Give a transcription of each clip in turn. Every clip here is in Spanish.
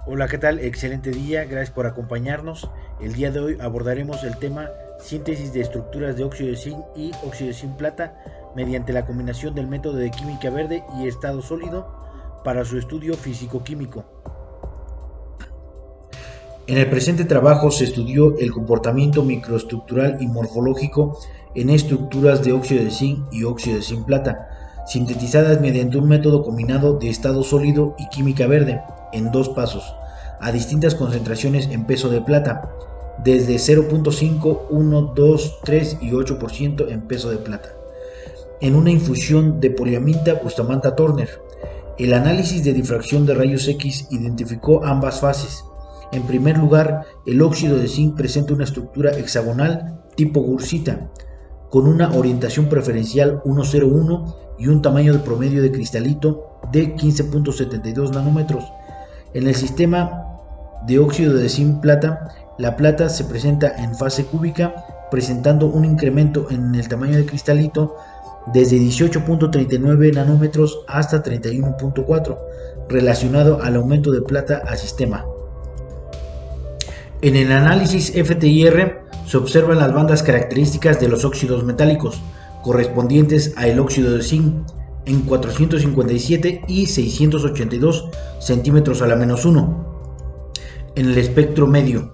Hola, ¿qué tal? Excelente día, gracias por acompañarnos. El día de hoy abordaremos el tema síntesis de estructuras de óxido de zinc y óxido de zinc plata mediante la combinación del método de química verde y estado sólido para su estudio físico-químico. En el presente trabajo se estudió el comportamiento microestructural y morfológico en estructuras de óxido de zinc y óxido de zinc plata, sintetizadas mediante un método combinado de estado sólido y química verde, en dos pasos, a distintas concentraciones en peso de plata, desde 0.5, 1, 2, 3 y 8% en peso de plata, en una infusión de poliamida Bustamante Turner. El análisis de difracción de rayos X identificó ambas fases. En primer lugar, el óxido de zinc presenta una estructura hexagonal tipo Gursita, con una orientación preferencial 101 y un tamaño de promedio de cristalito de 15.72 nanómetros. En el sistema de óxido de zinc plata, la plata se presenta en fase cúbica, presentando un incremento en el tamaño de cristalito desde 18.39 nanómetros hasta 31.4, relacionado al aumento de plata al sistema. En el análisis FTIR se observan las bandas características de los óxidos metálicos correspondientes al óxido de zinc en 457 y 682 centímetros a la menos 1 en el espectro medio.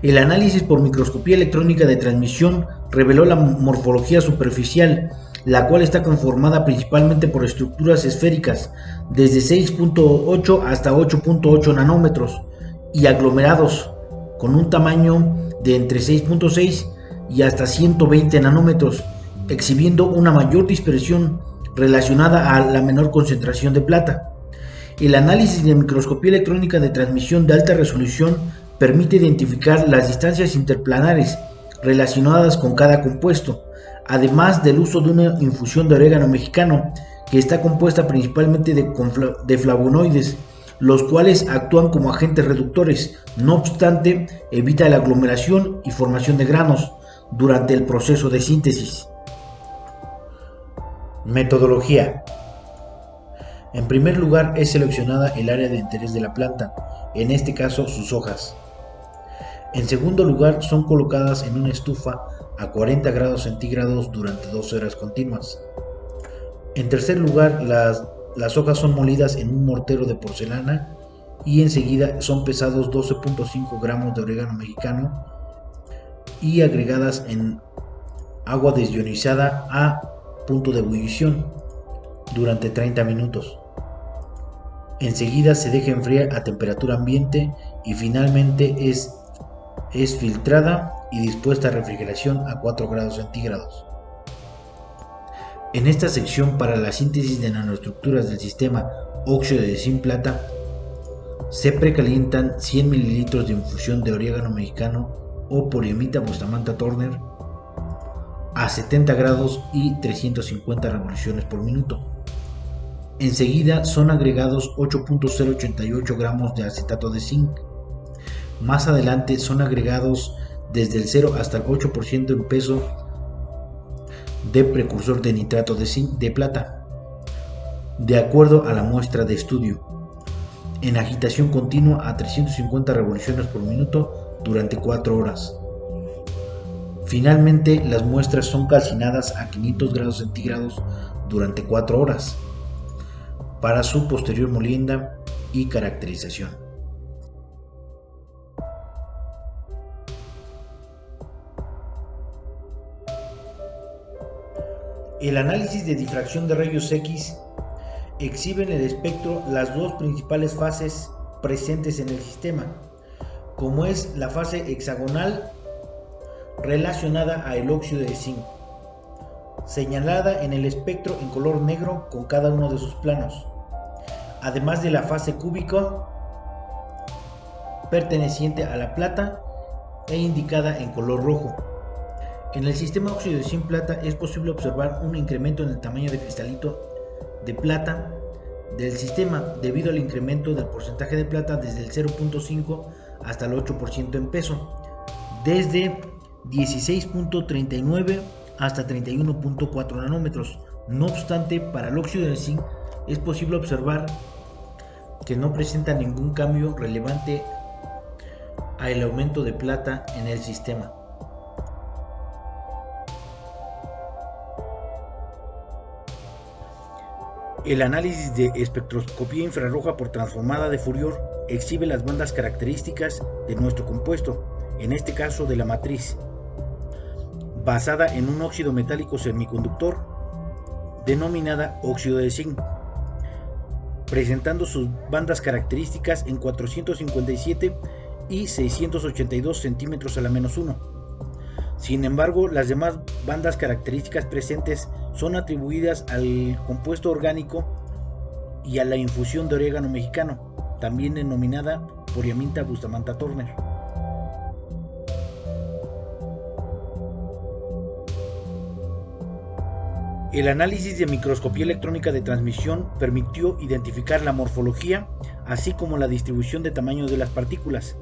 El análisis por microscopía electrónica de transmisión reveló la morfología superficial, la cual está conformada principalmente por estructuras esféricas desde 6.8 hasta 8.8 nanómetros y aglomerados con un tamaño de entre 6.6 y hasta 120 nanómetros, exhibiendo una mayor dispersión relacionada a la menor concentración de plata. El análisis de microscopía electrónica de transmisión de alta resolución permite identificar las distancias interplanares relacionadas con cada compuesto, además del uso de una infusión de orégano mexicano, que está compuesta principalmente de flavonoides, los cuales actúan como agentes reductores. No obstante, evita la aglomeración y formación de granos durante el proceso de síntesis. Metodología. En primer lugar, es seleccionada el área de interés de la planta, en este caso sus hojas. En segundo lugar, son colocadas en una estufa a 40 grados centígrados durante 12 horas continuas. En tercer lugar, las hojas son molidas en un mortero de porcelana y enseguida son pesados 12.5 gramos de orégano mexicano y agregadas en agua desionizada a punto de ebullición durante 30 minutos. Enseguida se deja enfriar a temperatura ambiente y finalmente es filtrada y dispuesta a refrigeración a 4 grados centígrados. En esta sección para la síntesis de nanoestructuras del sistema óxido de zinc plata se precalientan 100 ml de infusión de orégano mexicano o poliamida Bustamante Turner a 70 grados y 350 revoluciones por minuto. Enseguida son agregados 8.088 gramos de acetato de zinc. Más adelante son agregados desde el 0 hasta el 8% en peso de precursor de nitrato de zinc de plata, de acuerdo a la muestra de estudio, en agitación continua a 350 revoluciones por minuto durante 4 horas. Finalmente, las muestras son calcinadas a 500 grados centígrados durante 4 horas, para su posterior molienda y caracterización. El análisis de difracción de rayos X exhibe en el espectro las dos principales fases presentes en el sistema, como es la fase hexagonal relacionada al óxido de zinc, señalada en el espectro en color negro con cada uno de sus planos, además de la fase cúbica perteneciente a la plata e indicada en color rojo. En el sistema óxido de zinc plata es posible observar un incremento en el tamaño de cristalito de plata del sistema debido al incremento del porcentaje de plata desde el 0.5 hasta el 8% en peso, desde 16.39 hasta 31.4 nanómetros. No obstante, para el óxido de zinc es posible observar que no presenta ningún cambio relevante al aumento de plata en el sistema. El análisis de espectroscopía infrarroja por transformada de Fourier exhibe las bandas características de nuestro compuesto, en este caso de la matriz, basada en un óxido metálico semiconductor denominada óxido de zinc, presentando sus bandas características en 457 y 682 centímetros a la menos 1. Sin embargo, las demás bandas características presentes son atribuidas al compuesto orgánico y a la infusión de orégano mexicano, también denominada Poriamintha bustamanta Turner. El análisis de microscopía electrónica de transmisión permitió identificar la morfología, así como la distribución de tamaño de las partículas,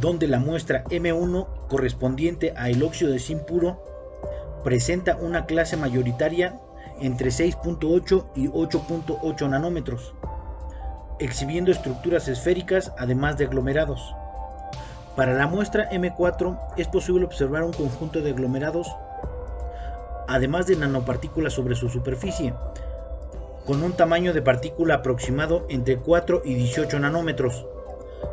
donde la muestra M1 correspondiente al óxido de zinc puro presenta una clase mayoritaria entre 6.8 y 8.8 nanómetros, exhibiendo estructuras esféricas además de aglomerados. Para la muestra M4 es posible observar un conjunto de aglomerados además de nanopartículas sobre su superficie, con un tamaño de partícula aproximado entre 4 y 18 nanómetros.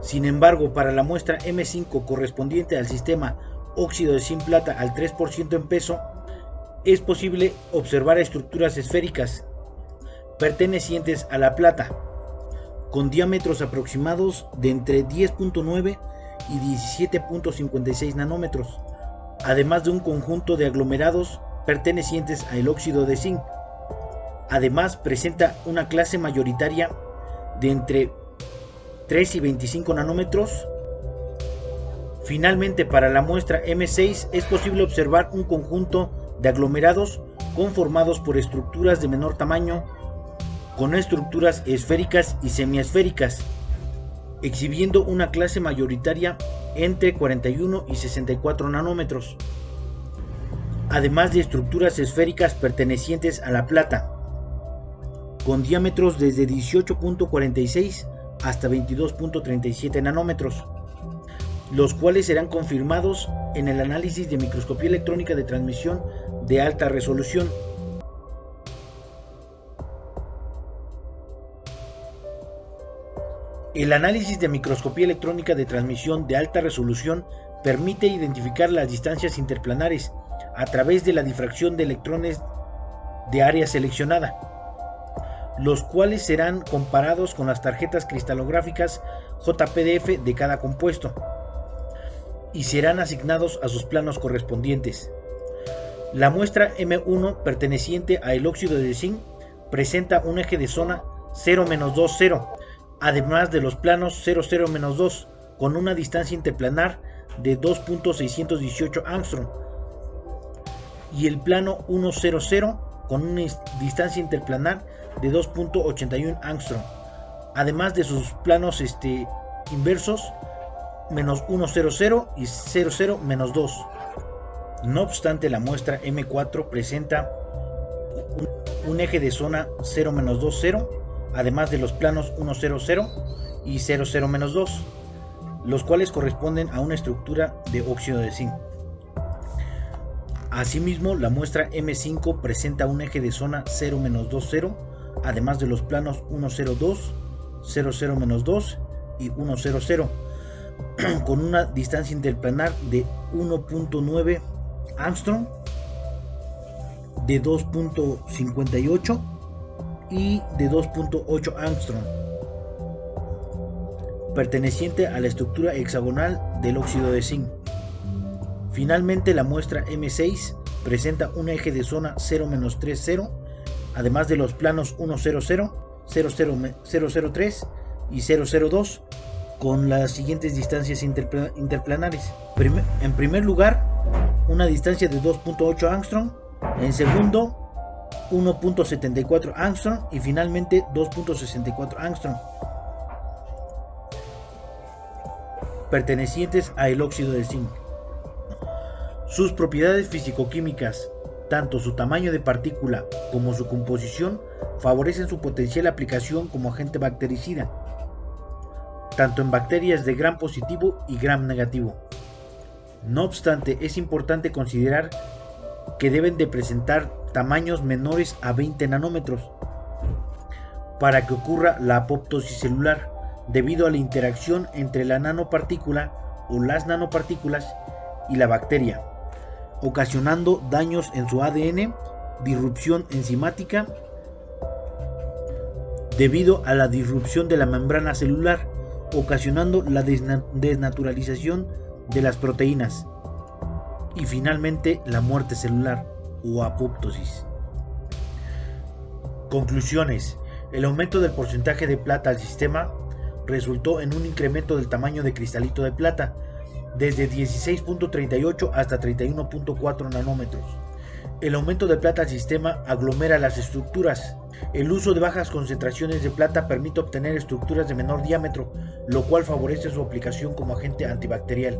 Sin embargo, para la muestra M5 correspondiente al sistema óxido de zinc plata al 3% en peso, es posible observar estructuras esféricas pertenecientes a la plata, con diámetros aproximados de entre 10.9 y 17.56 nanómetros, además de un conjunto de aglomerados pertenecientes al óxido de zinc. Además, presenta una clase mayoritaria de entre 3 y 25 nanómetros. Finalmente, para la muestra M6 es posible observar un conjunto de aglomerados conformados por estructuras de menor tamaño, con estructuras esféricas y semiesféricas, exhibiendo una clase mayoritaria entre 41 y 64 nanómetros, además de estructuras esféricas pertenecientes a la plata, con diámetros desde 18.46 hasta 22.37 nanómetros, los cuales serán confirmados en el análisis de microscopía electrónica de transmisión de alta resolución. El análisis de microscopía electrónica de transmisión de alta resolución permite identificar las distancias interplanares a través de la difracción de electrones de área seleccionada, los cuales serán comparados con las tarjetas cristalográficas JPDF de cada compuesto y serán asignados a sus planos correspondientes. La muestra M1 perteneciente al óxido de zinc presenta un eje de zona 0-2,0, además de los planos 0,0-2, con una distancia interplanar de 2.618 Armstrong, y el plano 1,0,0 con una distancia interplanar de 2.81 Armstrong, además de sus planos inversos menos 1,0,0 y 0,0-2. No obstante, la muestra M4 presenta un eje de zona 0-2,0, además de los planos 1,0,0 y 0,0-2, los cuales corresponden a una estructura de óxido de zinc. Asimismo, la muestra M5 presenta un eje de zona 0-2,0, además de los planos 1,0,2, 0,0-2 y 1,0,0, con una distancia interplanar de 1.9 Armstrong, de 2.58 y de 2.8 Armstrong, perteneciente a la estructura hexagonal del óxido de zinc. Finalmente, la muestra M6 presenta un eje de zona 0-3,0, además de los planos 1,0,0, 0,0-3 y 0,0-2, con las siguientes distancias interplanares. En primer lugar, una distancia de 2.8 Armstrong, en segundo 1.74 Armstrong y finalmente 2.64 Armstrong, pertenecientes al óxido de zinc. Sus propiedades físico-químicas. Tanto su tamaño de partícula como su composición favorecen su potencial aplicación como agente bactericida, tanto en bacterias de gram positivo y gram negativo. No obstante, es importante considerar que deben de presentar tamaños menores a 20 nanómetros para que ocurra la apoptosis celular, debido a la interacción entre la nanopartícula o las nanopartículas y la bacteria, ocasionando daños en su ADN, disrupción enzimática debido a la disrupción de la membrana celular, ocasionando la desnaturalización de las proteínas y finalmente la muerte celular o apoptosis. Conclusiones. El aumento del porcentaje de plata al sistema resultó en un incremento del tamaño de cristalito de plata desde 16.38 hasta 31.4 nanómetros. El aumento de plata al sistema aglomera las estructuras. El uso de bajas concentraciones de plata permite obtener estructuras de menor diámetro, lo cual favorece su aplicación como agente antibacterial.